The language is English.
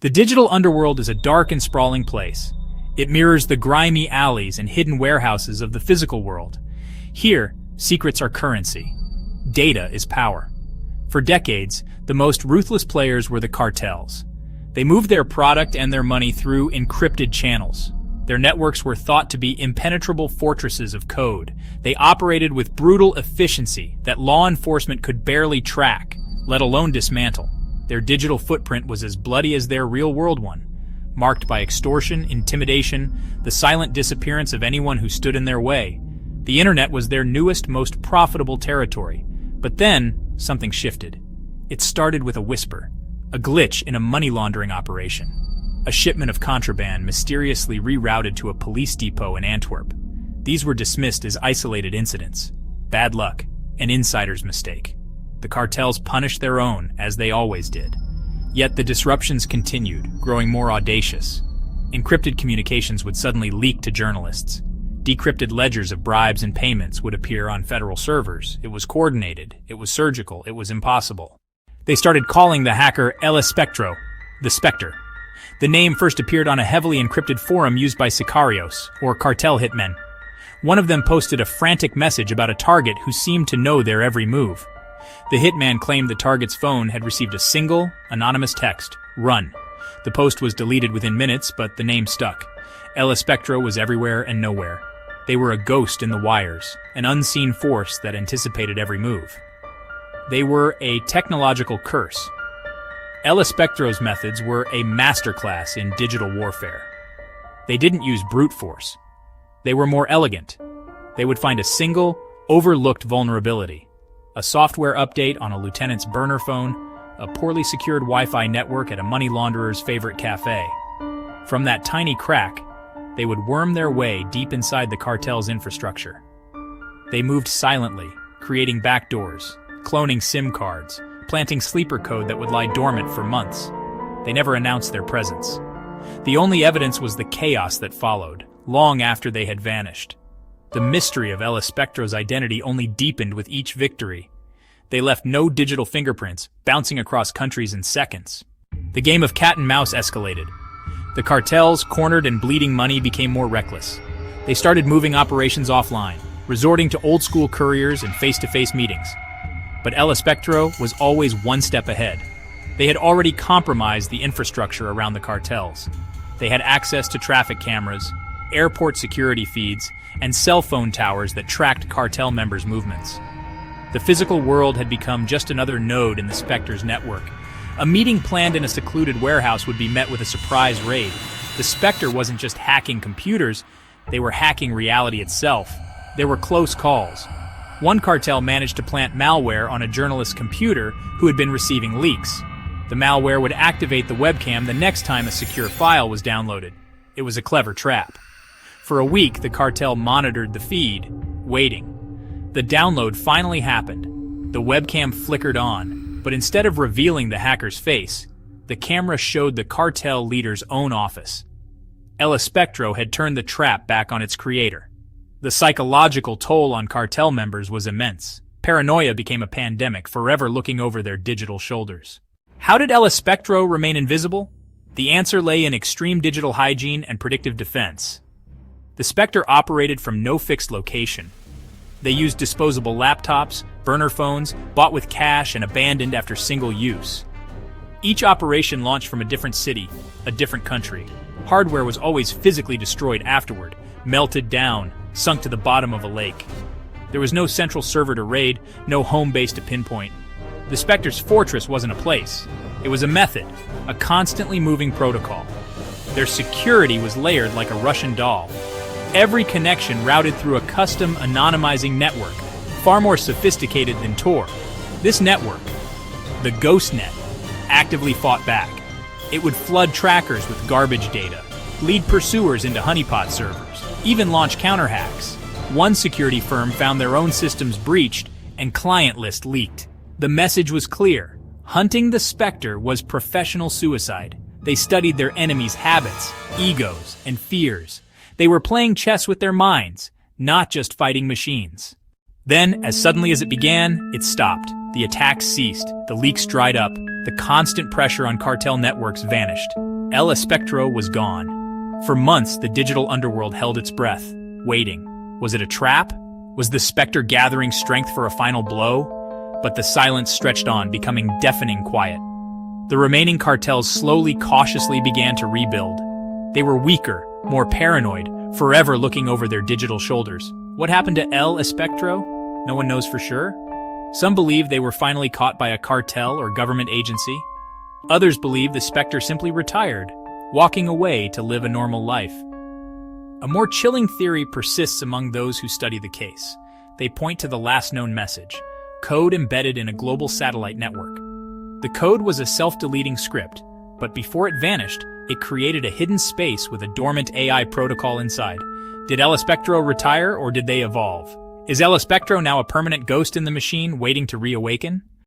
The digital underworld is a dark and sprawling place. It mirrors the grimy alleys and hidden warehouses of the physical world. Here, secrets are currency. Data is power. For decades, the most ruthless players were the cartels. They moved their product and their money through encrypted channels. Their networks were thought to be impenetrable fortresses of code. They operated with brutal efficiency that law enforcement could barely track, let alone dismantle. Their digital footprint was as bloody as their real-world one, marked by extortion, intimidation, the silent disappearance of anyone who stood in their way. The internet was their newest, most profitable territory. But then, something shifted. It started with a whisper, a glitch in a money laundering operation. A shipment of contraband mysteriously rerouted to a police depot in Antwerp. These were dismissed as isolated incidents. Bad luck, an insider's mistake. The cartels punished their own, as they always did. Yet the disruptions continued, growing more audacious. Encrypted communications would suddenly leak to journalists. Decrypted ledgers of bribes and payments would appear on federal servers. It was coordinated, it was surgical, it was impossible. They started calling the hacker Ellis Spectro, the Spectre. The name first appeared on a heavily encrypted forum used by sicarios, or cartel hitmen. One of them posted a frantic message about a target who seemed to know their every move. The hitman claimed the target's phone had received a single, anonymous text, "Run." The post was deleted within minutes, but the name stuck. Ellis Spectro was everywhere and nowhere. They were a ghost in the wires, an unseen force that anticipated every move. They were a technological curse. Ellis Spectro's methods were a masterclass in digital warfare. They didn't use brute force. They were more elegant. They would find a single, overlooked vulnerability. A software update on a lieutenant's burner phone, a poorly secured Wi-Fi network at a money launderer's favorite cafe. From that tiny crack, they would worm their way deep inside the cartel's infrastructure. They moved silently, creating backdoors, cloning SIM cards, planting sleeper code that would lie dormant for months. They never announced their presence. The only evidence was the chaos that followed, long after they had vanished. The mystery of Ellis Spectro's identity only deepened with each victory. They left no digital fingerprints, bouncing across countries in seconds. The game of cat and mouse escalated. The cartels, cornered and bleeding money, became more reckless. They started moving operations offline, resorting to old-school couriers and face-to-face meetings. But Ellis Spectro was always one step ahead. They had already compromised the infrastructure around the cartels. They had access to traffic cameras, airport security feeds, and cell phone towers that tracked cartel members' movements. The physical world had become just another node in the Spectre's network. A meeting planned in a secluded warehouse would be met with a surprise raid. The Spectre wasn't just hacking computers, they were hacking reality itself. There were close calls. One cartel managed to plant malware on a journalist's computer who had been receiving leaks. The malware would activate the webcam the next time a secure file was downloaded. It was a clever trap. For a week, the cartel monitored the feed, waiting. The download finally happened. The webcam flickered on, but instead of revealing the hacker's face, the camera showed the cartel leader's own office. Ellis Spectro had turned the trap back on its creator. The psychological toll on cartel members was immense. Paranoia became a pandemic, forever looking over their digital shoulders. How did Ellis Spectro remain invisible? The answer lay in extreme digital hygiene and predictive defense. The Spectre operated from no fixed location. They used disposable laptops, burner phones, bought with cash and abandoned after single use. Each operation launched from a different city, a different country. Hardware was always physically destroyed afterward, melted down, sunk to the bottom of a lake. There was no central server to raid, no home base to pinpoint. The Spectre's fortress wasn't a place. It was a method, a constantly moving protocol. Their security was layered like a Russian doll. Every connection routed through a custom anonymizing network, far more sophisticated than Tor. This network, the GhostNet, actively fought back. It would flood trackers with garbage data, lead pursuers into honeypot servers, even launch counter-hacks. One security firm found their own systems breached and client list leaked. The message was clear. Hunting the Spectre was professional suicide. They studied their enemies' habits, egos, and fears. They were playing chess with their minds, not just fighting machines. Then, as suddenly as it began, it stopped. The attacks ceased, the leaks dried up, The constant pressure on cartel networks vanished. Ellis Spectro was gone. For months, the digital underworld held its breath, waiting. Was it a trap? Was the Spectre gathering strength for a final blow? But the silence stretched on, becoming deafening quiet. The remaining cartels slowly, cautiously began to rebuild. They were weaker, more paranoid, forever looking over their digital shoulders. What happened to Ellis Spectro? No one knows for sure. Some believe they were finally caught by a cartel or government agency. Others believe the Spectre simply retired, walking away to live a normal life. A more chilling theory persists among those who study the case. They point to the last known message, code embedded in a global satellite network. The code was a self-deleting script, but before it vanished, it created a hidden space with a dormant AI protocol inside. Did Ellis Spectro retire, or did they evolve? Is Ellis Spectro now a permanent ghost in the machine waiting to reawaken?